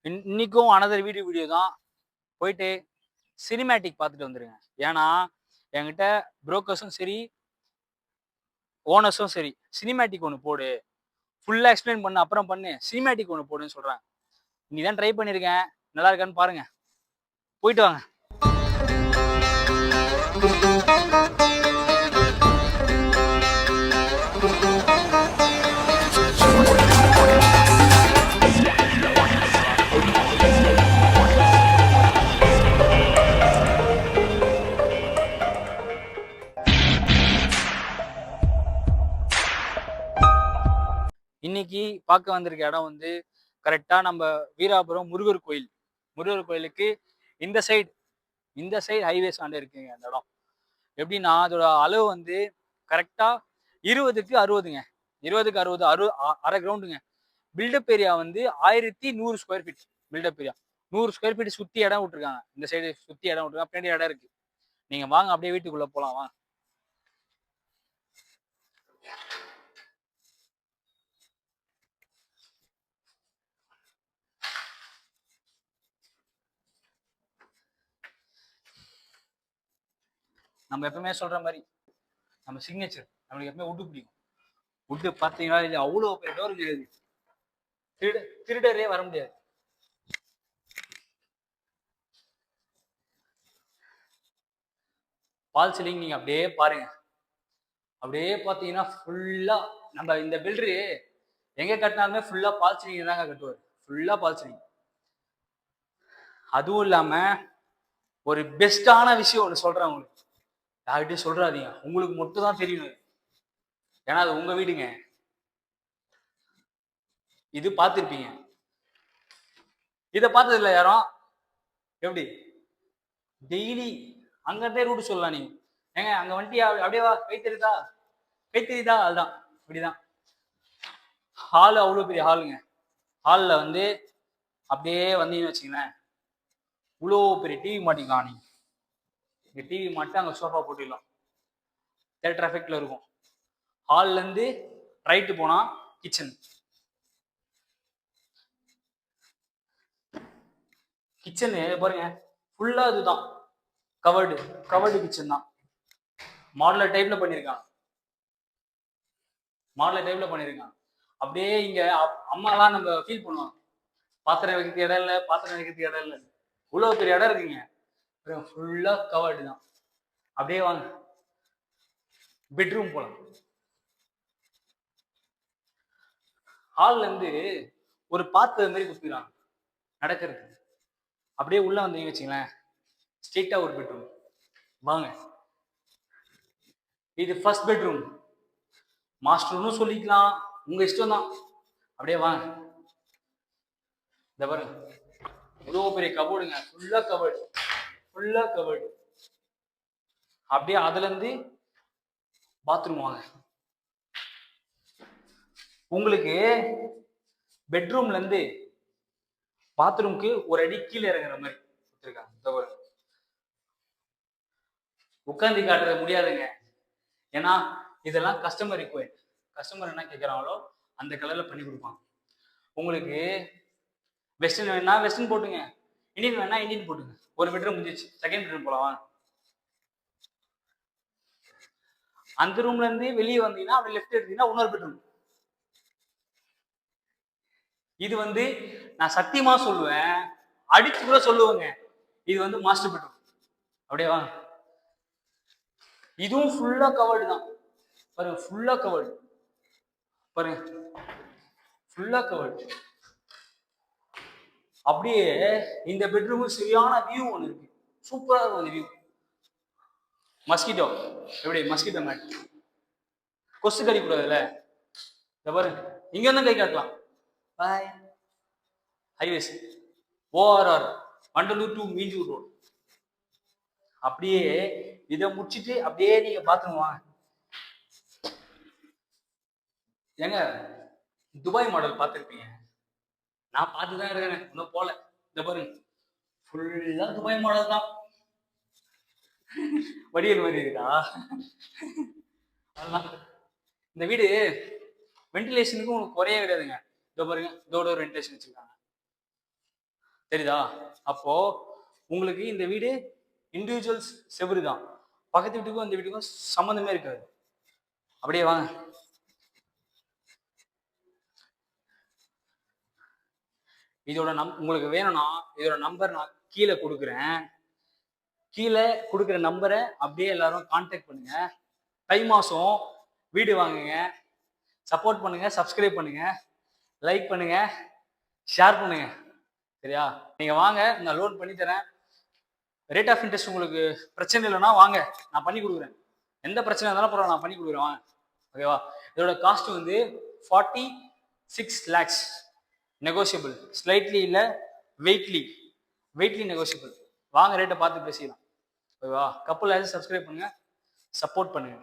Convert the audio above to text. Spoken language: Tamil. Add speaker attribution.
Speaker 1: இன்னைக்கும் அனதர் வீடியோ தான். போயிட்டு சினிமேட்டிக் பார்த்துட்டு வந்துருங்க. ஏன்னா என்கிட்ட புரோக்கர்ஸும் சரி, ஓனர்ஸும் சரி, சினிமேட்டிக் ஒன்று போடு, ஃபுல்லாக எக்ஸ்பிளைன் பண்ணு, அப்புறம் பண்ணு, சினிமேட்டிக் ஒன்று போடுன்னு சொல்கிறாங்க. நீ தான் ட்ரை பண்ணியிருக்கேன், நல்லா இருக்கான்னு பாருங்க. போயிட்டு வாங்க. இன்னைக்கு பார்க்க வந்திருக்க இடம் வந்து கரெக்டாக நம்ம வீராபுரம் முருகர் கோயில். முருகர் கோயிலுக்கு இந்த சைடு ஹைவேஸ் ஆண்டு இருக்குங்க அந்த இடம். எப்படின்னா அதோட அளவு வந்து கரெக்டாக 20க்கு 60ங்க. 20க்கு 60 அரை கிரவுண்டுங்க. பில்டப் ஏரியா வந்து 1100 square feet built up area. 100 square feet சுற்றி இடம் விட்டுருக்காங்க. இந்த சைடு சுற்றி இடம் விட்டுருக்காங்க, பின்னாடி இடம் இருக்கு. நீங்கள் வாங்க, அப்படியே வீட்டுக்குள்ளே போகலாம் வாங்க. நம்ம எப்பவுமே சொல்ற மாதிரி நம்ம சிக்னேச்சர், நம்மளுக்கு எப்பவுமே உட்டு பிடிக்கும். உட்டு பார்த்தீங்கன்னா இது அவ்வளோ பெரிய டோர் கிடையாது. திருடரே வர முடியாது. பால் சீலிங் நீங்க அப்படியே பாருங்க. அப்படியே பார்த்தீங்கன்னா ஃபுல்லா நம்ம இந்த பில்டரு எங்க கட்டினாலுமே ஃபுல்லா பால் சீலிங் தாங்க கட்டுவார். ஃபுல்லா பால் சீலிங். அதுவும் இல்லாம ஒரு பெஸ்டான விஷயம் ஒன்று சொல்றேன் உங்களுக்கு. யார்கிட்டயும் சொல்றாதீங்க, உங்களுக்கு மட்டும் தான் தெரியும். ஏன்னா அது உங்க வீடுங்க. இது பார்த்துருப்பீங்க, இதை பார்த்தது இல்லை யாரும். எப்படி டெய்லி அங்கதே ரூட் சொல்லலாம் நீங்க. ஏங்க அங்க வந்துட்டு அப்படியே வா, கை தெரியுதா அதுதான். இப்படிதான் ஹால், அவ்வளோ பெரிய ஹாலுங்க. ஹாலில் வந்து அப்படியே வந்தீங்கன்னு வச்சுங்களேன், இவ்வளோ பெரிய டிவி மாட்டிக்கலாம். நீங்க இங்க டிவி மாட்டு அங்கே சோஃபா போட்டுக்கலாம். தேட்டர் எஃபெக்ட்ல இருக்கும். ஹால்ல இருந்து ரைட்டு போனா கிச்சன். கிச்சனு பாருங்க, ஃபுல்லா இதுதான் கவர்டு கிச்சன் தான். மாடலர் டைப்ல பண்ணியிருக்காங்க. அப்படியே இங்க அம்மாலாம் நம்ம ஃபீல் பண்ணுவாங்க, பாத்திரம் வைக்கிறதுக்கு இடம் இல்லை. இவ்வளவு பெரிய இடம் இருக்குங்க. ஃபுல்லா கவர்டு தான். அப்படியே வாங்க, பெட்ரூம் போலாம். ஹால்ல இருந்து ஒரு பாத்து மாதிரி குத்துறாங்க நடக்கிறது. அப்படியே உள்ள வந்தீங்க வச்சுங்களேன், ஸ்ட்ரெயிட்டா ஒரு பெட்ரூம். வாங்க, இது ஃபர்ஸ்ட் பெட்ரூம். மாஸ்டர்னு சொல்லிக்கலாம், உங்க இஷ்டம் தான். அப்படியே வாங்க, இந்த பாருங்க, இவ்வளோ பெரிய கபோர்டுங்க. ஃபுல்லா கபோர்டு. அப்படியே அதுல இருந்து பாத்ரூம் வாங்க. உங்களுக்கு பெட்ரூம்ல இருந்து பாத்ரூம்க்கு ஒரு அடி கீழே இறங்குற மாதிரி கொடுத்துருக்காங்க. இந்த பாருங்க, உட்காந்து காட்டுறது முடியாதுங்க. ஏன்னா இதெல்லாம் கஸ்டமர் ரிக்வயர்ட். கஸ்டமர் என்ன கேட்குறாங்களோ அந்த கலர்ல பண்ணி கொடுப்பாங்க. உங்களுக்கு வெஸ்டர்ன் வேணா வெஸ்டர்ன் போட்டுங்க, இந்தியன் வேணா இந்தியன் போட்டுங்க. ஒரு பெட்ரூம் முடிஞ்சிச்சு, செகண்ட் பெட்ரூம் போலாம். அந்த ரூம்ல இருந்து வெளியே வந்தீங்கன்னா அப்படி லெஃப்ட் எடுத்தீங்கன்னா இன்னொரு பெட்ரூம். இது வந்து நான் சத்தியமா சொல்லுவேன், அடிச்சு கூட சொல்லுவேங்க, இது வந்து மாஸ்டர் பெட்ரூம். அப்படியே வாங்க, இதுவும் ஃபுல்லா கவர்டு தான். பாருங்க, ஃபுல்லா கவர்டு. அப்படியே இந்த பெட்ரூம் சரியான வியூ ஒன்று இருக்கு. சூப்பரா இருக்கும் அந்த வியூ. மஸ்கிட்டோ, எப்படி மஸ்கிட்டோ மேட், கொசு கடி கூடாதுல்ல. பாருங்க, இங்க இருந்து கை காட்டலாம். பாய் highways, ORR Vandalur to Minjur road. அப்படியே இதை முடிச்சுட்டு அப்படியே நீங்க பாத்ரூம் வாங்க. ஏங்க துபாய் மாடல் பார்த்துருப்பீங்க, நான் பார்த்துதான் இருக்கேன், இன்னும் போல. இந்த பாருங்க, ஃபுல்லா துபாய் மாடல் தான். வடிவேல் மாதிரி இருக்கா? அதெல்லாம் இந்த வீடு வென்டிலேஷனுக்கும் உங்களுக்கு குறையே கிடையாதுங்க. இதோ பாருங்க, இதோட ஒரு வென்டிலேஷன் வச்சிருக்காங்க. தெரியுதா? அப்போ உங்களுக்கு இந்த வீடு இண்டிவிஜுவல்ஸ் செவரு தான். பக்கத்து வீட்டுக்கும் இந்த வீட்டுக்கும் சம்மந்தமே இருக்காது. அப்படியே வாங்க. இதோட உங்களுக்கு வேணும்னா இதோட நம்பர் நான் கீழே கொடுக்குறேன். கீழே கொடுக்குற நம்பரை அப்படியே எல்லாரும் கான்டாக்ட் பண்ணுங்க. தை மாசம் வீடு வாங்குங்க. சப்போர்ட் பண்ணுங்க, சப்ஸ்கிரைப் பண்ணுங்க, லைக் பண்ணுங்க, ஷேர் பண்ணுங்க. சரியா? நீங்க வாங்க, நான் லோன் பண்ணி தரேன். ரேட் ஆஃப் இன்ட்ரெஸ்ட் உங்களுக்கு பிரச்சனை இல்லைன்னா வாங்க, நான் பண்ணி கொடுக்குறேன். எந்த பிரச்சனை இருந்தாலும் பரவாயில்ல, நான் பண்ணி கொடுக்குறேன். வாங்க. ஓகேவா? இதோட காஸ்ட் வந்து 46 lakhs. நெகோசியபிள். ஸ்லைட்லி இல்லை, வெயிட்லி நெகோசியபிள். வாங்க, ரேட்டை பார்த்து பேசிக்கலாம். ஓகேவா? கப்பல் சப்ஸ்கிரைப் பண்ணுங்க, சப்போர்ட் பண்ணுங்க.